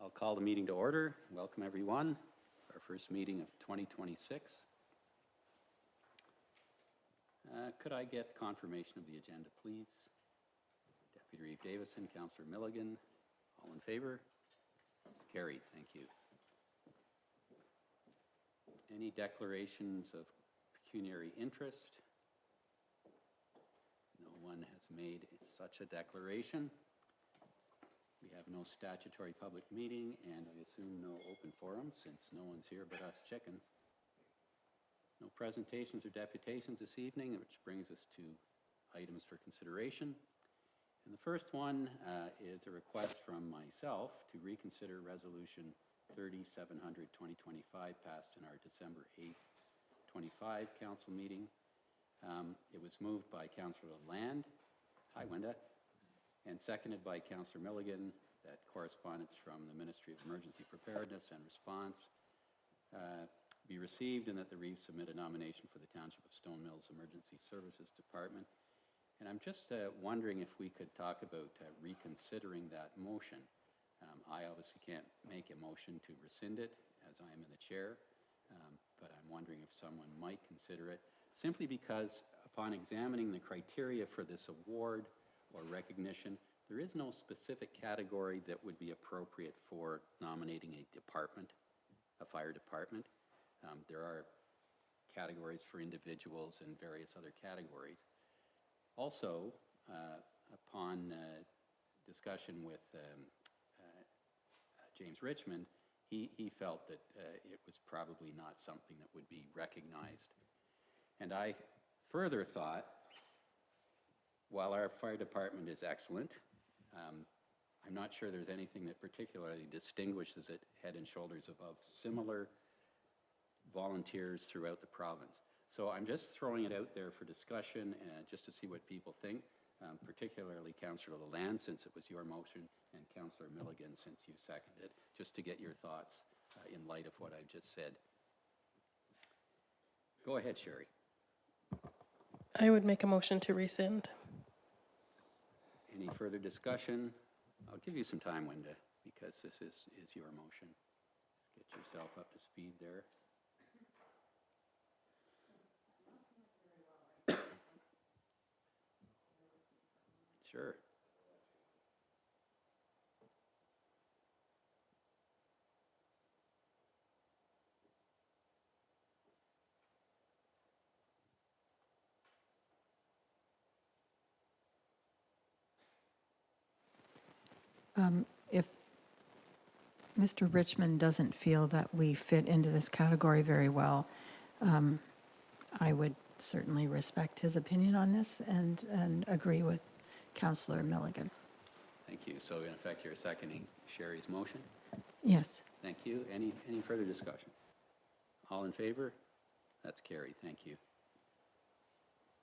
I'll call the meeting to order. Welcome, everyone. Our first meeting of 2026. Could I get confirmation of the agenda, please? Deputy Reeve Davison, Councillor Milligan, all in favor? It's carried. Thank you. Any declarations of pecuniary interest? No one has made such a declaration. We have no statutory public meeting, and I assume no open forum, since no one's here but us chickens. No presentations or deputations this evening, which brings us to items for consideration. And the first one is a request from myself to reconsider Resolution 3700-2025, passed in our December 8th, 25 council meeting. It was moved by Councillor Lalande. Hi, Wenda. And seconded by Councillor Milligan, that correspondence from the Ministry of Emergency Preparedness and Response be received, and that the Reeves submit a nomination for the Township of Stone Mills Emergency Services Department. And I'm just wondering if we could talk about reconsidering that motion. I obviously can't make a motion to rescind it, as I am in the chair, but I'm wondering if someone might consider it, simply because upon examining the criteria for this award or recognition, there is no specific category that would be appropriate for nominating a department, a fire department. There are categories for individuals and various other categories. Also, upon discussion with James Richmond, he felt that it was probably not something that would be recognized. And I further thought, while our fire department is excellent, I'm not sure there's anything that particularly distinguishes it head and shoulders above similar volunteers throughout the province. So I'm just throwing it out there for discussion, just to see what people think, particularly Councillor Lalande, since it was your motion, and Councillor Milligan, since you seconded, just to get your thoughts in light of what I've just said. Go ahead, Sherry. I would make a motion to rescind. Any further discussion? I'll give you some time, Wenda, because this is your motion. Just get yourself up to speed there. Sure. If Mr. Richmond doesn't feel that we fit into this category very well, I would certainly respect his opinion on this and agree with Councillor Milligan. Thank you. So in effect, you're seconding Sherry's motion? Yes. Thank you. Any further discussion? All in favor? That's carried. Thank you.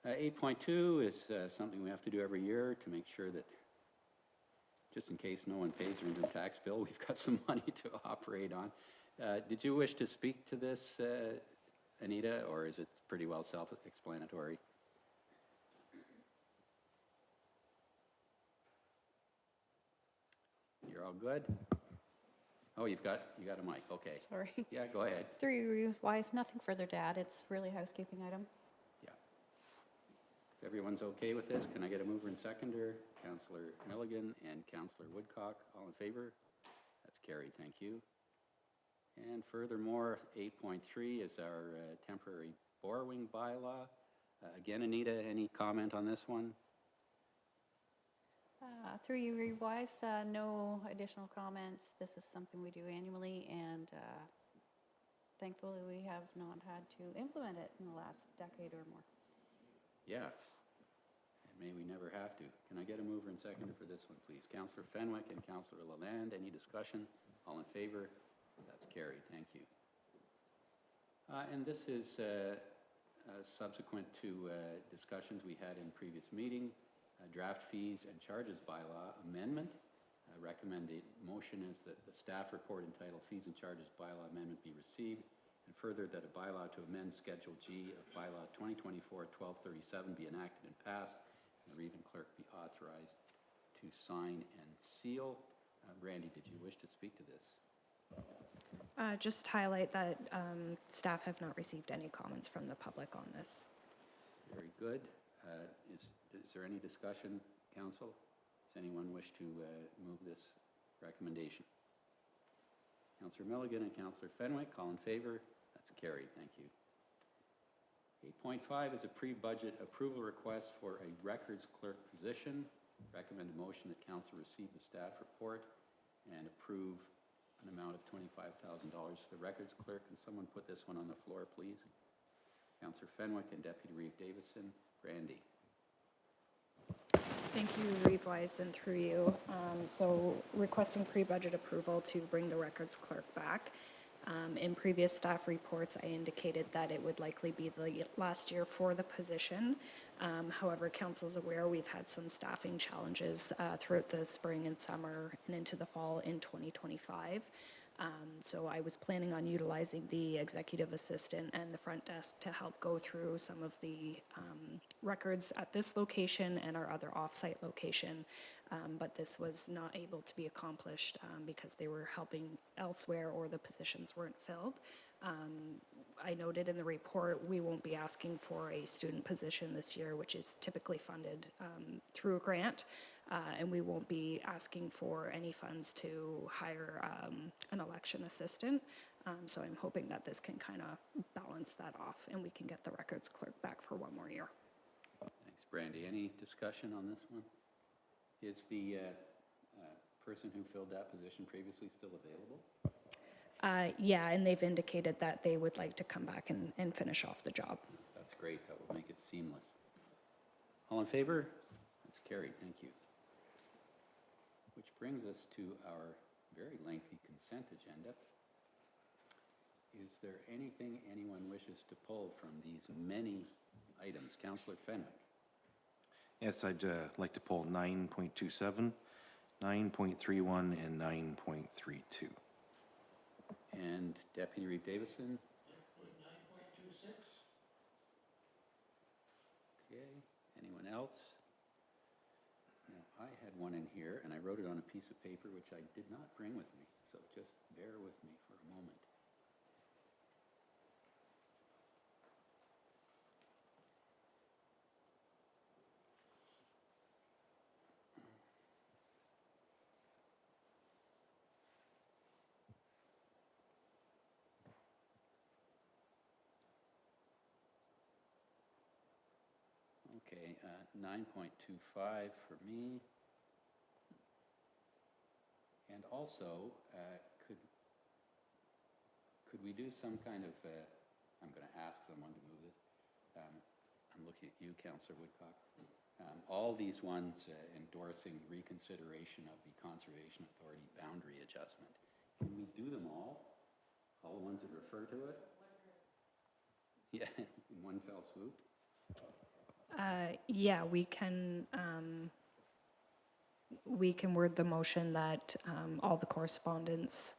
8.2 is something we have to do every year to make sure that, just in case no one pays their income tax bill, we've got some money to operate on. Did you wish to speak to this, Anita, or is it pretty well self-explanatory? You're all good? Oh, you got a mic. Okay. Sorry. Yeah, go ahead. Through you, wise, nothing further to add. It's really a housekeeping item. Yeah. If everyone's okay with this, can I get a mover and seconder? Councillor Milligan and Councillor Woodcock, all in favor? That's carried. Thank you. And furthermore, 8.3 is our temporary borrowing bylaw. Again, Anita, any comment on this one? Through you, wise, no additional comments. This is something we do annually, and thankfully we have not had to implement it in the last decade or more. Yeah. May we never have to. Can I get a mover and seconder for this one, please? Councillor Fenwick and Councillor Lalande, any discussion? All in favor? That's carried. Thank you. And this is subsequent to discussions we had in previous meeting, draft fees and charges bylaw amendment. Recommended motion is that the staff report entitled Fees and Charges Bylaw Amendment be received, and further that a bylaw to amend Schedule G of Bylaw 2024-1237 be enacted and passed, and the Reeve clerk be authorized to sign and seal. Randy, did you wish to speak to this? Just highlight that staff have not received any comments from the public on this. Very good. Is there any discussion, council? Does anyone wish to move this recommendation? Councillor Milligan and Councillor Fenwick, all in favor? That's carried. Thank you. 8.5 is a pre-budget approval request for a records clerk position. Recommend a motion that council receive the staff report and approve an amount of $25,000 for the records clerk. Can someone put this one on the floor, please? Councillor Fenwick and Deputy Reeve Davison. Brandy. Thank you, Reeve Wise, and through you. So requesting pre-budget approval to bring the records clerk back. In previous staff reports, I indicated that it would likely be the last year for the position. However, council's aware we've had some staffing challenges throughout the spring and summer and into the fall in 2025. So I was planning on utilizing the executive assistant and the front desk to help go through some of the records at this location and our other off-site location. But this was not able to be accomplished because they were helping elsewhere or the positions weren't filled. I noted in the report we won't be asking for a student position this year, which is typically funded through a grant, and we won't be asking for any funds to hire an election assistant. So I'm hoping that this can kind of balance that off and we can get the records clerk back for one more year. Thanks, Brandy. Any discussion on this one? Is the person who filled that position previously still available? Yeah, and they've indicated that they would like to come back and finish off the job. That's great. That will make it seamless. All in favor? That's carried. Thank you. Which brings us to our very lengthy consent agenda. Is there anything anyone wishes to pull from these many items? Councillor Fenwick. Yes, I'd like to pull 9.27, 9.31, and 9.32. And Deputy Reeve Davison? 9.26. Okay. Anyone else? Now, I had one in here, and I wrote it on a piece of paper, which I did not bring with me, so just bear with me for a moment. Okay, 9.25 for me. And also, could we do some kind of, I'm going to ask someone to move this. I'm looking at you, Councillor Woodcock. All these ones endorsing reconsideration of the Conservation Authority boundary adjustment. Can we do them all? All the ones that refer to it? Yeah, in one fell swoop? Yeah, we can word the motion that all the correspondence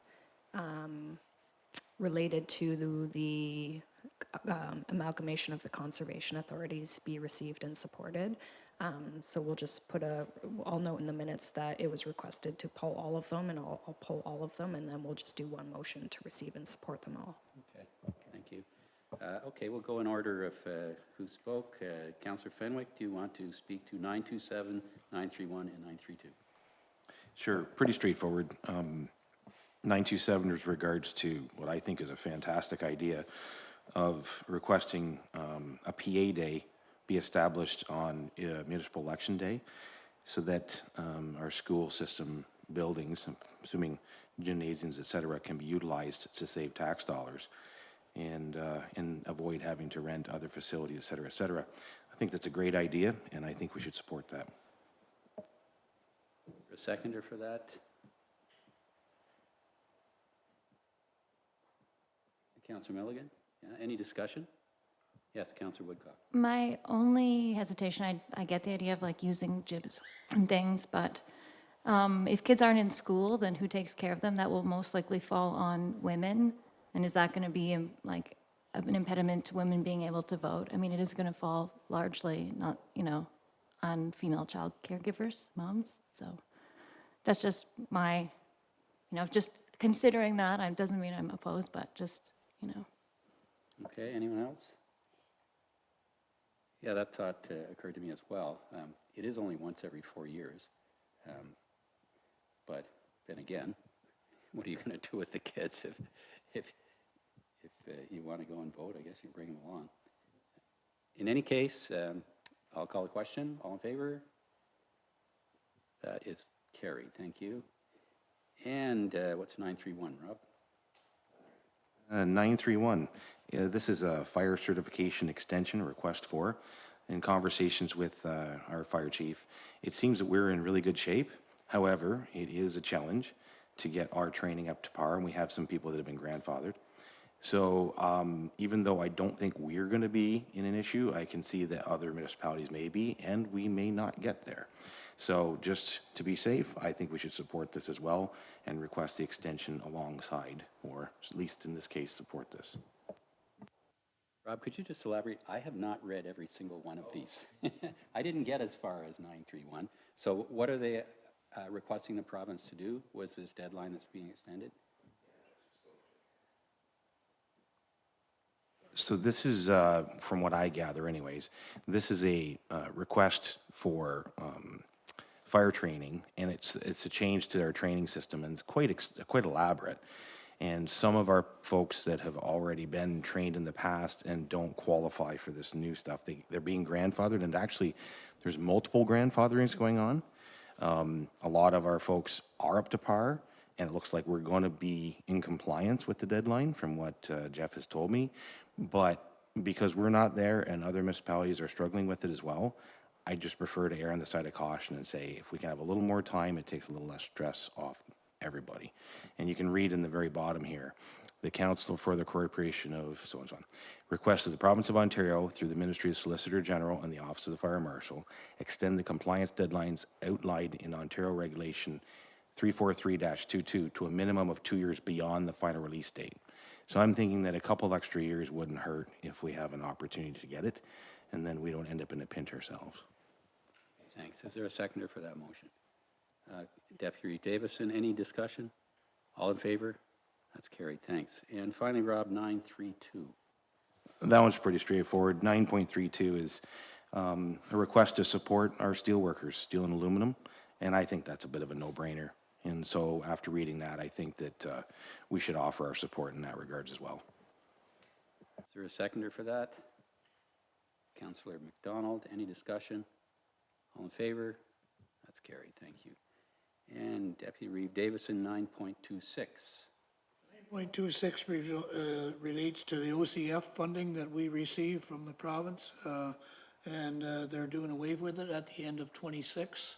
related to the amalgamation of the conservation authorities be received and supported. So we'll just I'll note in the minutes that it was requested to pull all of them, and I'll pull all of them, and then we'll just do one motion to receive and support them all. Okay, thank you. Okay, we'll go in order of who spoke. Councillor Fenwick, do you want to speak to 927, 931, and 932? Sure, pretty straightforward. 927 is regards to what I think is a fantastic idea of requesting a PA day be established on municipal election day so that our school system buildings, assuming gymnasiums, et cetera, can be utilized to save tax dollars and avoid having to rent other facilities, et cetera, et cetera. I think that's a great idea, and I think we should support that. A seconder for that? Councillor Milligan? Yeah, any discussion? Yes, Councillor Woodcock. My only hesitation, I get the idea of like using gyms and things, but if kids aren't in school, then who takes care of them? That will most likely fall on women. And is that going to be like an impediment to women being able to vote? I mean, it is going to fall largely, not, on female child caregivers, moms. So That's just my, just considering that, it doesn't mean I'm opposed, but just, Okay, anyone else? Yeah, that thought occurred to me as well. It is only once every 4 years. But then again, what are you going to do with the kids if you want to go and vote? I guess you bring them along. In any case, I'll call the question. All in favor? That is carried. Thank you. And what's 931, Rob? 931, this is a fire certification extension request for. In conversations with our fire chief, it seems that we're in really good shape. However, it is a challenge to get our training up to par, and we have some people that have been grandfathered. So even though I don't think we're going to be in an issue, I can see that other municipalities may be, and we may not get there. So just to be safe, I think we should support this as well and request the extension alongside, or at least in this case, support this. Rob, could you just elaborate? I have not read every single one of these. I didn't get as far as 931. So what are they requesting the province to do? Was this deadline that's being extended? So this is, from what I gather anyways, this is a request for fire training, and it's a change to their training system, and it's quite elaborate. And some of our folks that have already been trained in the past and don't qualify for this new stuff, they're being grandfathered, and actually there's multiple grandfatherings going on. A lot of our folks are up to par, and it looks like we're going to be in compliance with the deadline from what Jeff has told me. But because we're not there and other municipalities are struggling with it as well, I just prefer to err on the side of caution and say if we can have a little more time, it takes a little less stress off everybody. And you can read in the very bottom here, the Council for the Corporation of so and so on requests that the Province of Ontario, through the Ministry of Solicitor General and the Office of the Fire Marshal, extend the compliance deadlines outlined in Ontario Regulation 343-22 to a minimum of 2 years beyond the final release date. So I'm thinking that a couple extra years wouldn't hurt if we have an opportunity to get it, and then we don't end up in a pinch ourselves. Thanks. Is there a seconder for that motion? Deputy Davison, any discussion? All in favor? That's carried. Thanks. And finally, Rob, 932. That one's pretty straightforward. 9.32 is a request to support our steel workers, steel and aluminum, and I think that's a bit of a no-brainer. And so after reading that, I think that we should offer our support in that regards as well. Is there a seconder for that? Councillor McDonald, any discussion? All in favor? That's carried. Thank you. And Deputy Reeve Davison, 9.26. 9.26 relates to the OCF funding that we receive from the province, and they're doing away with it at the end of 26.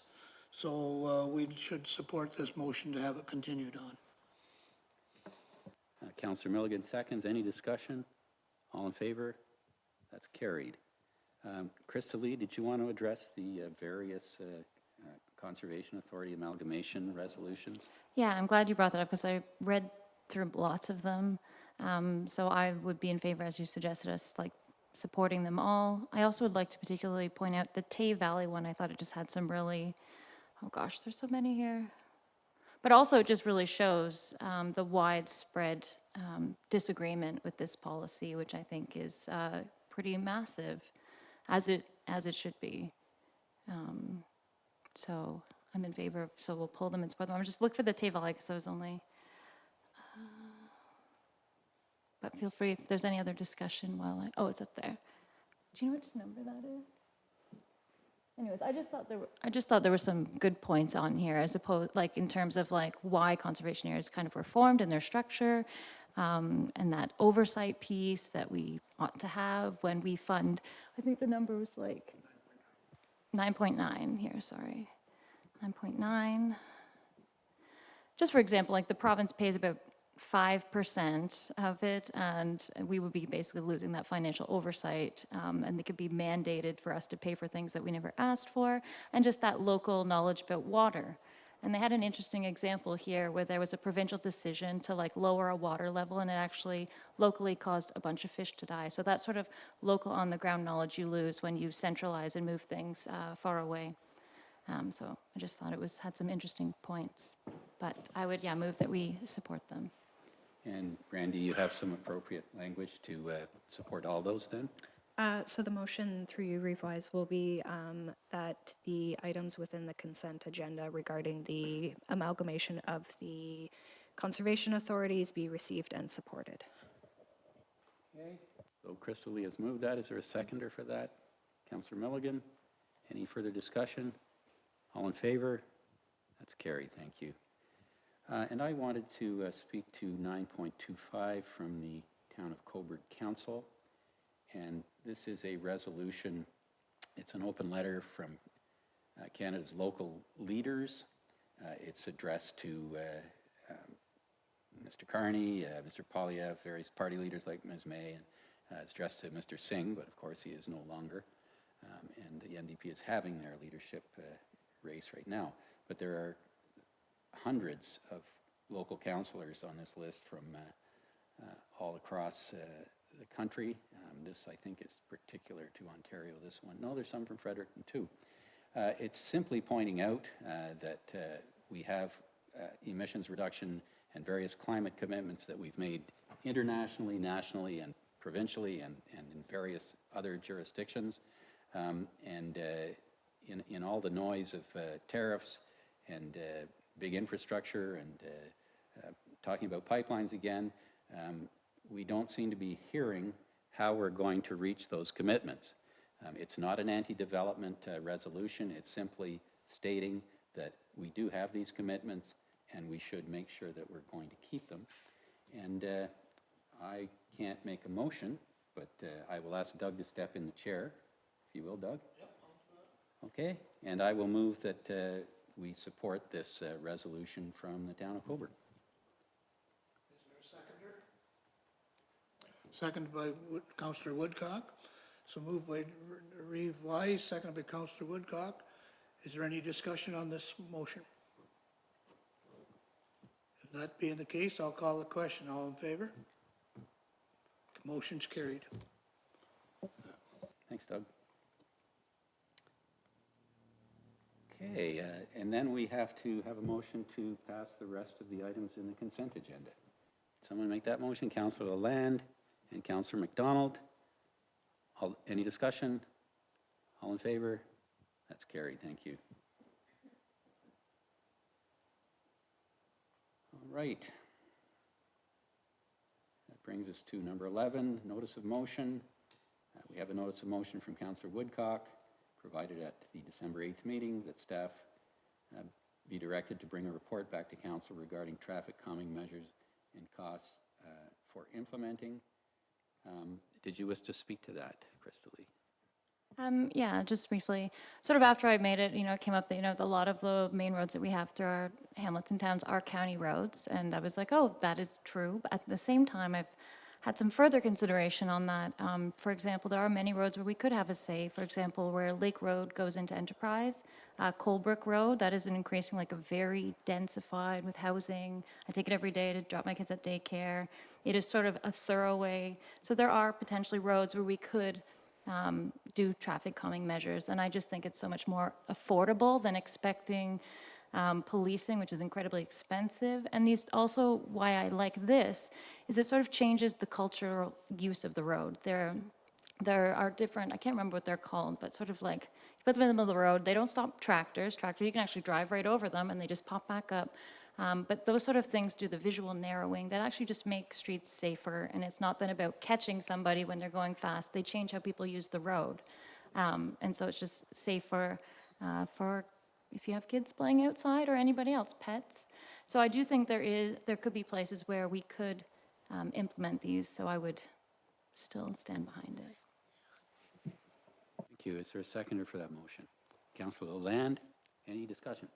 So we should support this motion to have it continued on. Councillor Milligan seconds. Any discussion? All in favor? That's carried. Krista Lee, did you want to address the various Conservation Authority amalgamation resolutions? Yeah, I'm glad you brought that up because I read through lots of them. So I would be in favor, as you suggested, us like supporting them all. I also would like to particularly point out the Tay Valley one. I thought it just had some really, oh gosh, there's so many here. But also it just really shows the widespread disagreement with this policy, which I think is pretty massive, as it should be. So I'm in favor, so we'll pull them and support them. I'm just look for the Tay Valley because I was only, but feel free if there's any other discussion while oh, it's up there. Do you know which number that is? Anyways, I just thought there were some good points on here, as opposed, like in terms of like why conservation areas kind of were formed and their structure, and that oversight piece that we ought to have when we fund. I think the number was like 9.9 here, sorry. 9.9. Just for example, like the province pays about 5% of it, and we would be basically losing that financial oversight, and they could be mandated for us to pay for things that we never asked for, and just that local knowledge about water. And they had an interesting example here where there was a provincial decision to like lower a water level, and it actually locally caused a bunch of fish to die. So that sort of local on the ground knowledge you lose when you centralize and move things far away. So I just thought it had some interesting points. But I would, move that we support them. And Randy, you have some appropriate language to support all those then? So the motion through you, Reeve-Wise, will be that the items within the consent agenda regarding the amalgamation of the conservation authorities be received and supported. Okay. So Crystal Lee has moved that. Is there a seconder for that? Councillor Milligan? Any further discussion? All in favor? That's carried. Thank you. And I wanted to speak to 9.25 from the Town of Cobourg Council. And this is a resolution. It's an open letter from Canada's local leaders. It's addressed to Mr. Carney, Mr. Polyev, various party leaders like Ms. May, and it's addressed to Mr. Singh, but of course he is no longer. And the NDP is having their leadership race right now. But there are hundreds of local councillors on this list from all across the country. This, I think, is particular to Ontario, this one. No, there's some from Fredericton, too. It's simply pointing out that we have emissions reduction and various climate commitments that we've made internationally, nationally, and provincially, and in various other jurisdictions. In all the noise of tariffs and big infrastructure and talking about pipelines again, we don't seem to be hearing how we're going to reach those commitments. It's not an anti-development resolution. It's simply stating that we do have these commitments and we should make sure that we're going to keep them. And I can't make a motion, but I will ask Doug to step in the chair, if you will, Doug. Yep. Okay, and I will move that we support this resolution from the Town of Cobourg. Is there a seconder? Seconded by Councillor Woodcock. So moved by Reeve-Wise, seconded by Councillor Woodcock. Is there any discussion on this motion? If that being the case, I'll call the question. All in favor? Motion's carried. Thanks, Doug. Okay, and then we have to have a motion to pass the rest of the items in the consent agenda. Someone make that motion? Councillor Lalande and Councillor McDonald. Any discussion? All in favor? That's carried. Thank you. All right. That brings us to number 11, notice of motion. We have a notice of motion from Councillor Woodcock, provided at the December 8th meeting, that staff be directed to bring a report back to council regarding traffic calming measures and costs for implementing. Did you wish to speak to that, Crystal Lee? Yeah, just briefly. Sort of after I made it, it came up that, a lot of the main roads that we have through our hamlets and towns are county roads. And I was like, oh, that is true. But at the same time, I've had some further consideration on that. For example, there are many roads where we could have a say. For example, where Lake Road goes into Enterprise, Colebrook Road, that is an increasing, like a very densified with housing. I take it every day to drop my kids at daycare. It is sort of a thorough way. So there are potentially roads where we could do traffic calming measures. And I just think it's so much more affordable than expecting policing, which is incredibly expensive. And these also, why I like this, is it sort of changes the cultural use of the road. There are different, I can't remember what they're called, but sort of like, you put them in the middle of the road, they don't stop tractors. You can actually drive right over them and they just pop back up. But those sort of things do the visual narrowing that actually just make streets safer. And it's not then about catching somebody when they're going fast. They change how people use the road. And so it's just safer for if you have kids playing outside or anybody else, pets. So I do think there could be places where we could implement these. So I would still stand behind it. Thank you. Is there a seconder for that motion? Councillor Lalande, any discussion?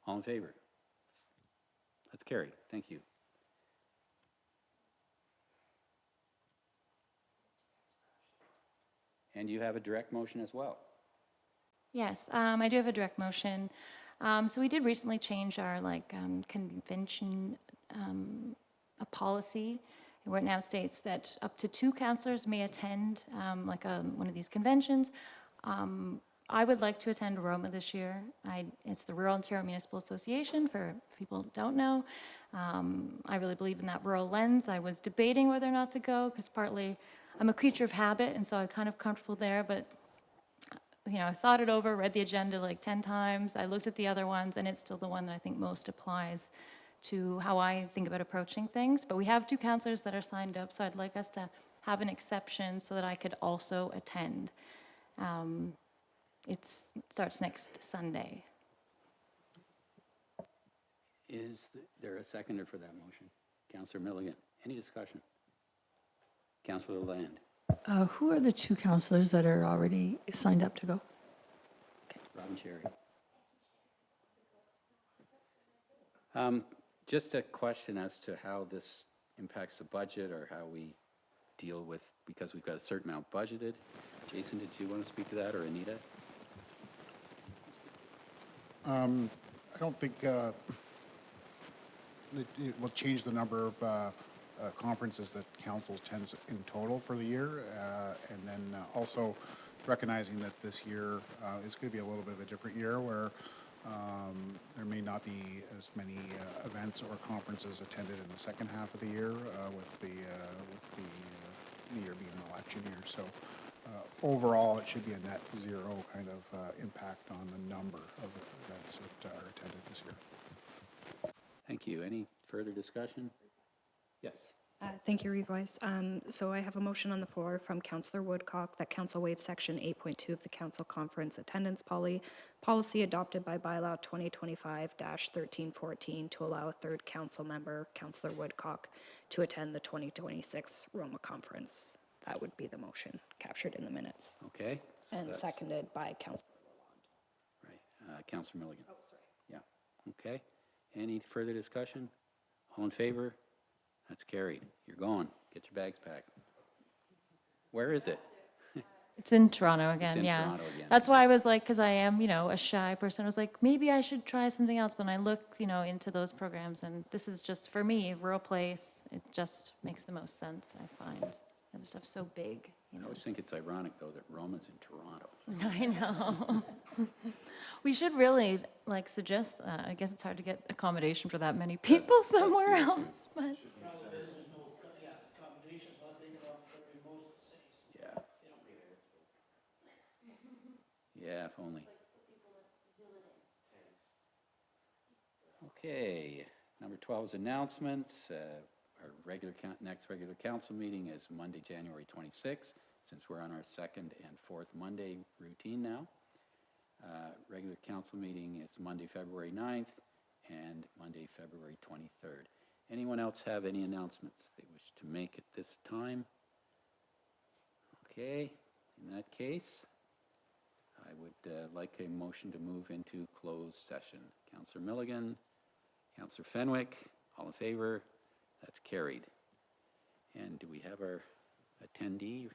All in favor? That's carried. Thank you. And you have a direct motion as well. Yes, I do have a direct motion. So we did recently change our convention a policy where it now states that up to 2 councillors may attend one of these conventions. I would like to attend Roma this year. It's the Rural Ontario Municipal Association, for people who don't know. I really believe in that rural lens. I was debating whether or not to go, because partly I'm a creature of habit, and so I'm kind of comfortable there, but I thought it over, read the agenda like 10 times. I looked at the other ones, and it's still the one that I think most applies to how I think about approaching things. But we have 2 counselors that are signed up, so I'd like us to have an exception so that I could also attend. It starts next Sunday. Is there a seconder for that motion? Councillor Milligan, any discussion? Councillor Land, Who are the 2 counselors that are already signed up to go? Robin Cherry. Just a question as to how this impacts the budget, or how we deal with, because we've got a certain amount budgeted. Jason, did you want to speak to that, or Anita? I don't think that it will change the number of conferences that council attends in total for the year. And then also recognizing that this year is going to be a little bit of a different year, where there may not be as many events or conferences attended in the second half of the year, with the year being an election year. So overall, it should be a net zero kind of impact on the number of events that are attended this year. Thank you. Any further discussion? Yes. Thank you, Revoice. So I have a motion on the floor from Councillor Woodcock that Council waive Section 8.2 of the Council Conference Attendance Policy adopted by Bylaw 2025-1314 to allow a third council member, Councillor Woodcock, to attend the 2026 Roma Conference. That would be the motion captured in the minutes. Okay. So And that's- seconded by Councillor. Right. Councillor Milligan. Oh, sorry. Yeah. Okay. Any further discussion? All in favor? That's carried. You're going. Get your bags packed. Where is it? It's in Toronto again, in yeah. Toronto again. That's why I was like, because I am, a shy person. I was like, maybe I should try something else. When I look, into those programs, and this is just, for me, rural place, it just makes the most sense, I find. The stuff's so big, I always think it's ironic, though, that Roma's in Toronto. I know. We should really, suggest, I guess it's hard to get accommodation for that many people somewhere the issue. else, but. accommodations not big enough for most cities. Yeah. Yeah, if only. Okay, number 12 is announcements. Our next regular council meeting is Monday, January 26th, since we're on our second and fourth Monday routine now. Regular council meeting is Monday, February 9th, and Monday, February 23rd. Anyone else have any announcements they wish to make at this time? Okay, in that case, I would like a motion to move into closed session. Councillor Milligan, Councillor Fenwick, all in favor? That's carried. And do we have our attendee?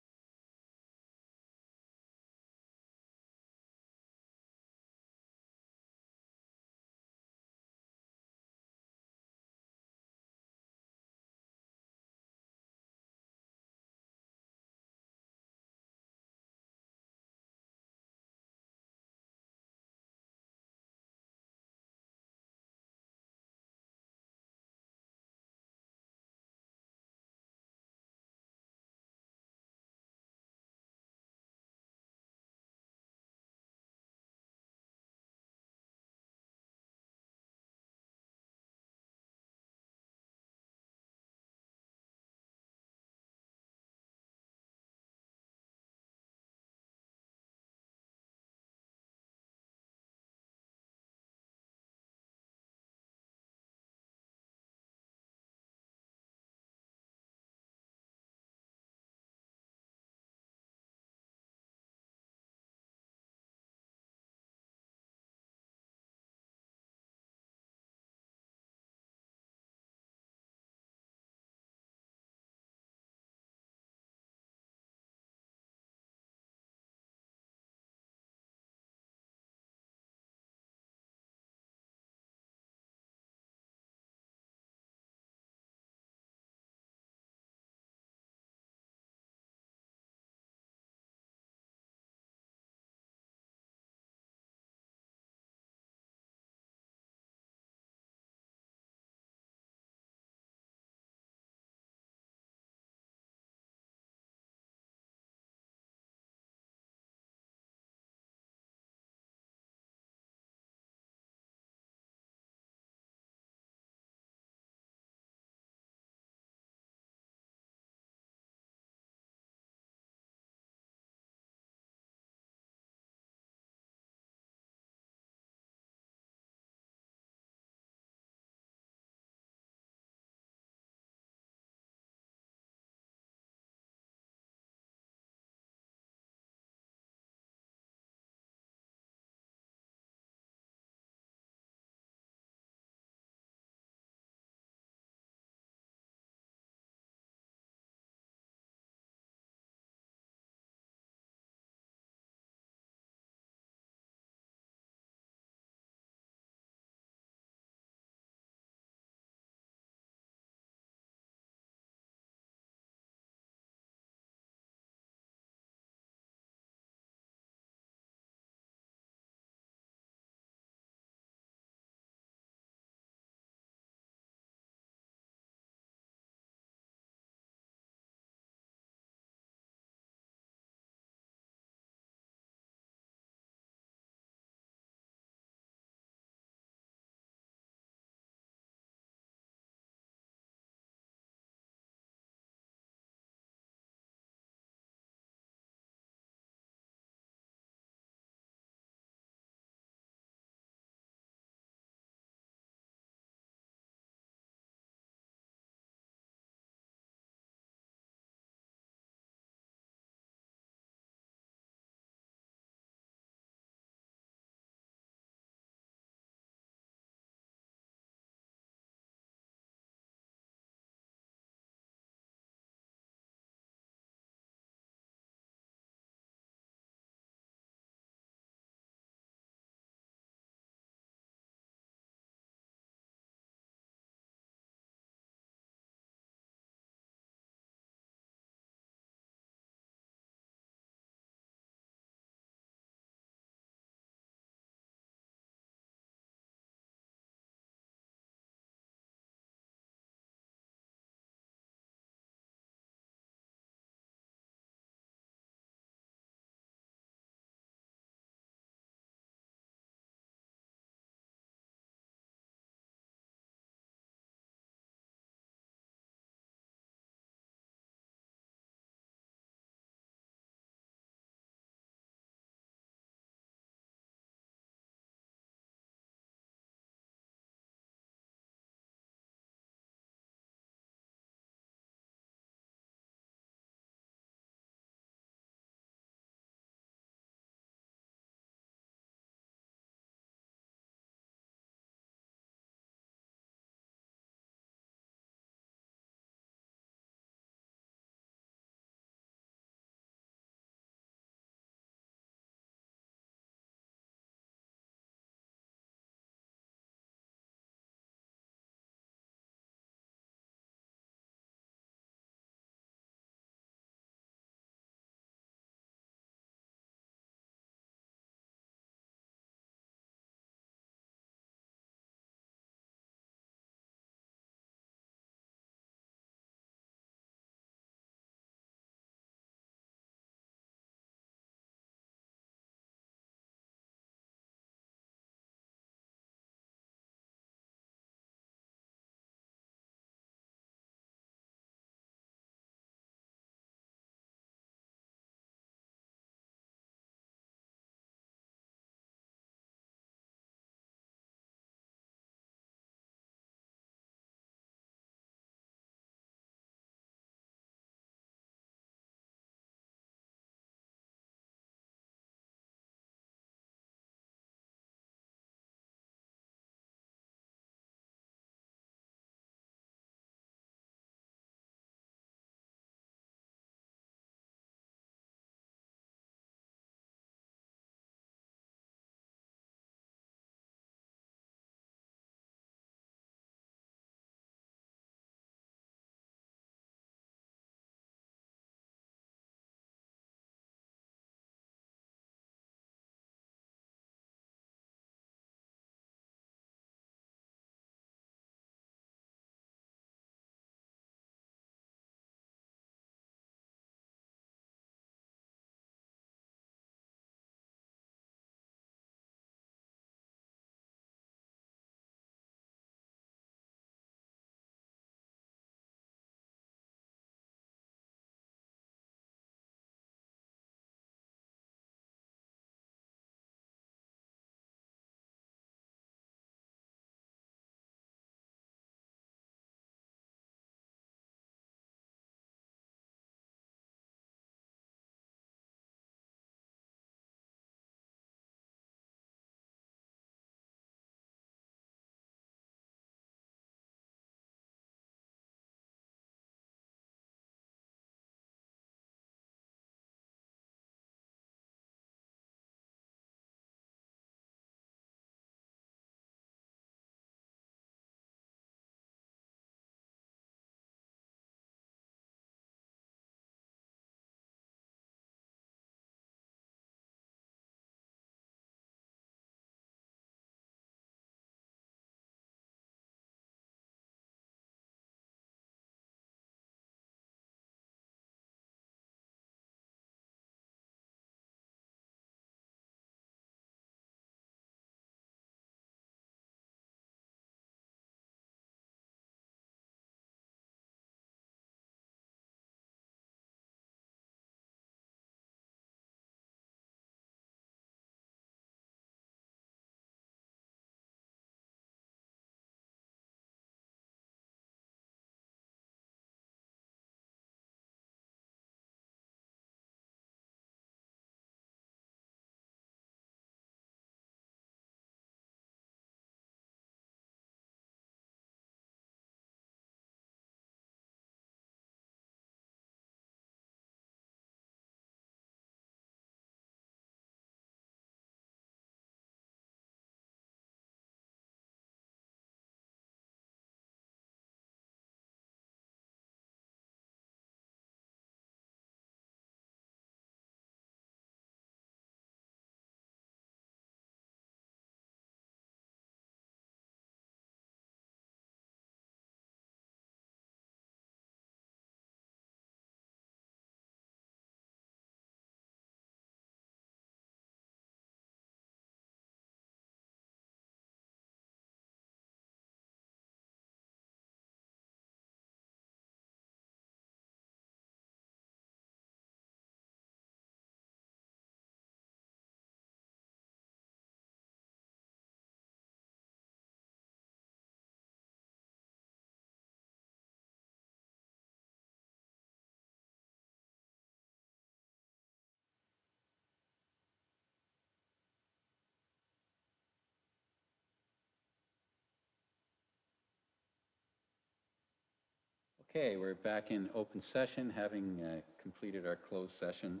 Okay, we're back in open session, having completed our closed session.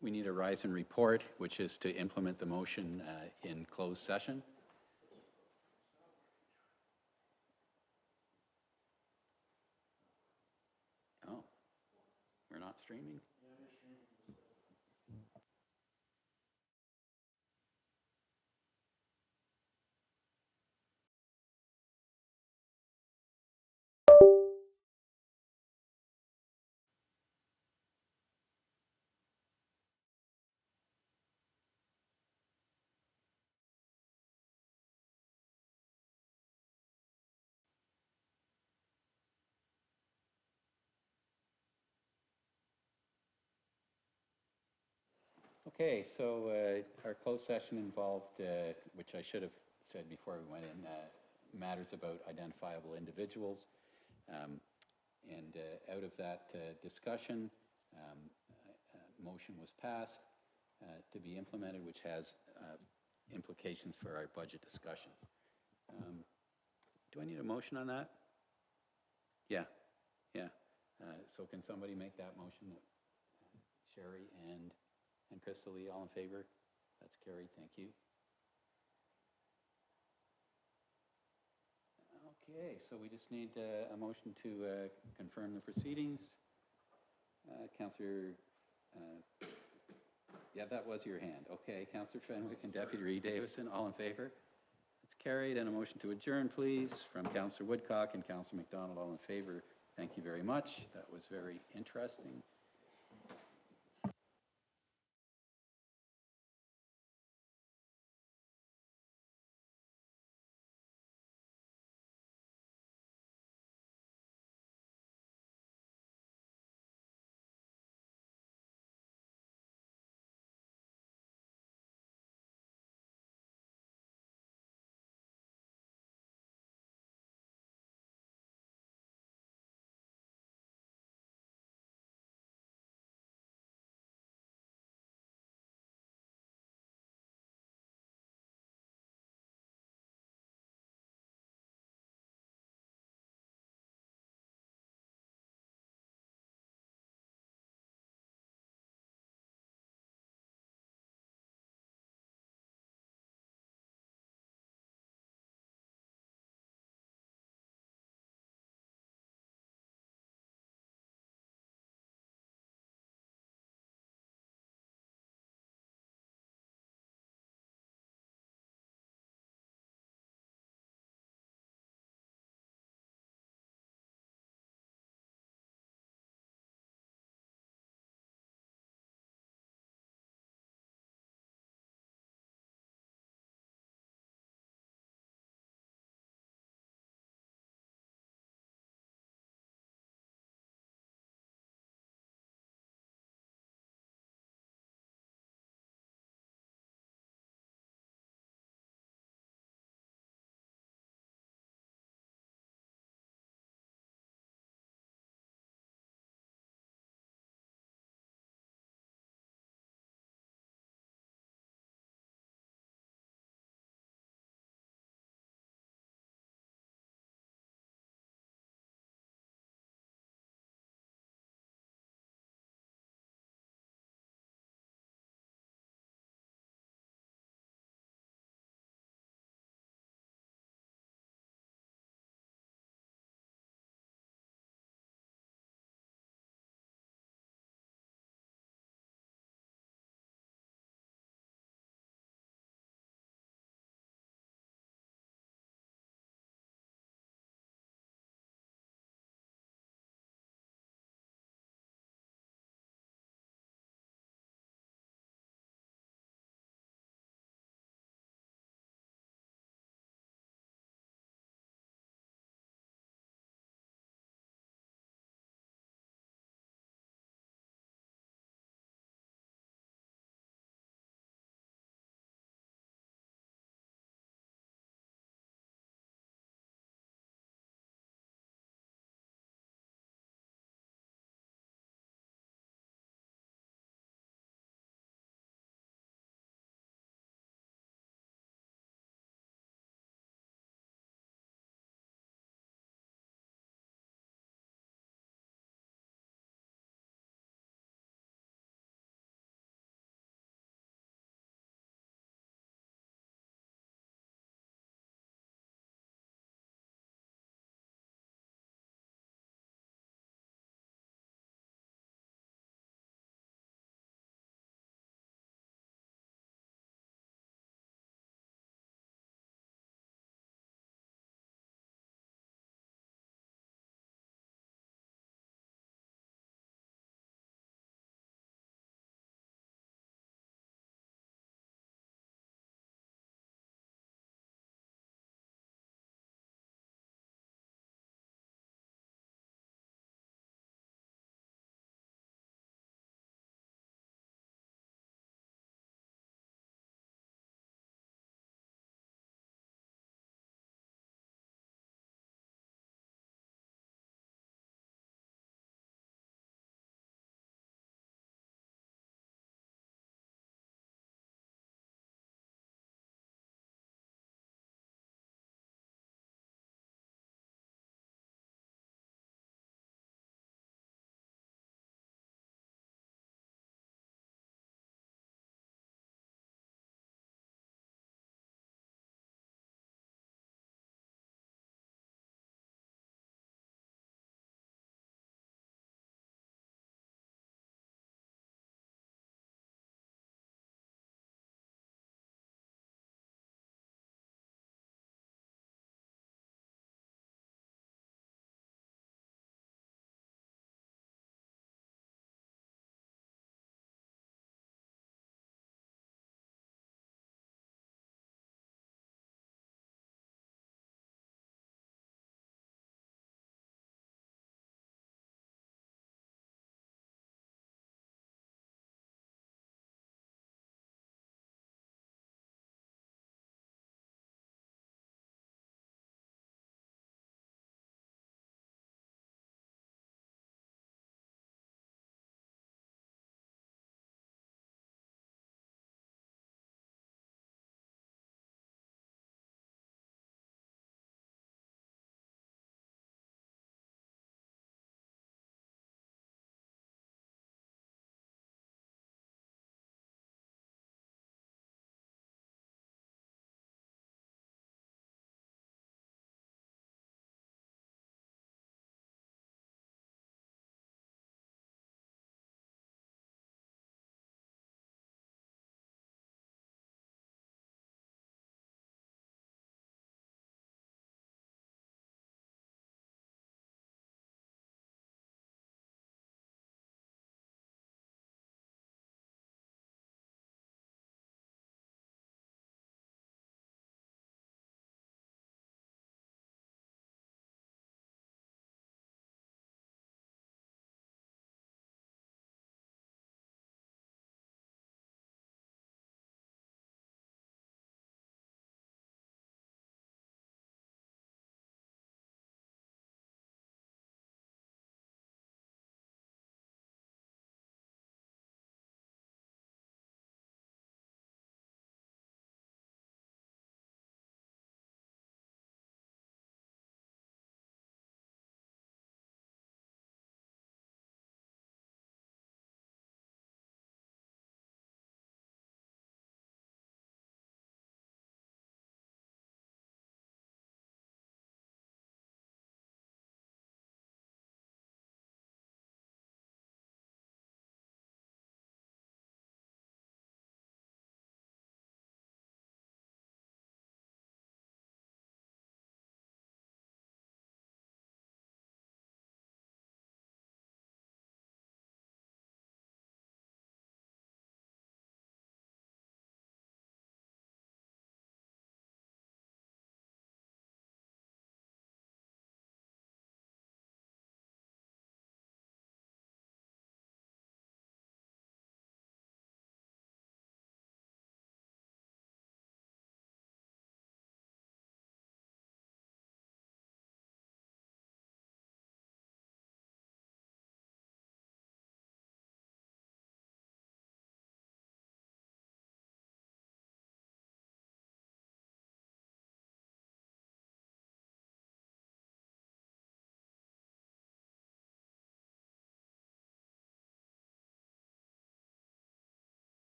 We need a rise and report, which is to implement the motion in closed session. Oh, we're not streaming? Okay, so our closed session involved, which I should have said before we went in, matters about identifiable individuals. And out of that discussion, a motion was passed to be implemented, which has implications for our budget discussions. Do I need a motion on that? Yeah, yeah. So can somebody make that motion? Sherry and Crystal Lee, all in favor? That's carried, thank you. Okay, so we just need a motion to confirm the proceedings. Councillor, yeah, that was your hand. Okay, Councillor Fenwick and Deputy Reed Davison, all in favor? That's carried. And a motion to adjourn, please, from Councillor Woodcock and Councillor McDonald, all in favor. Thank you very much. That was very interesting.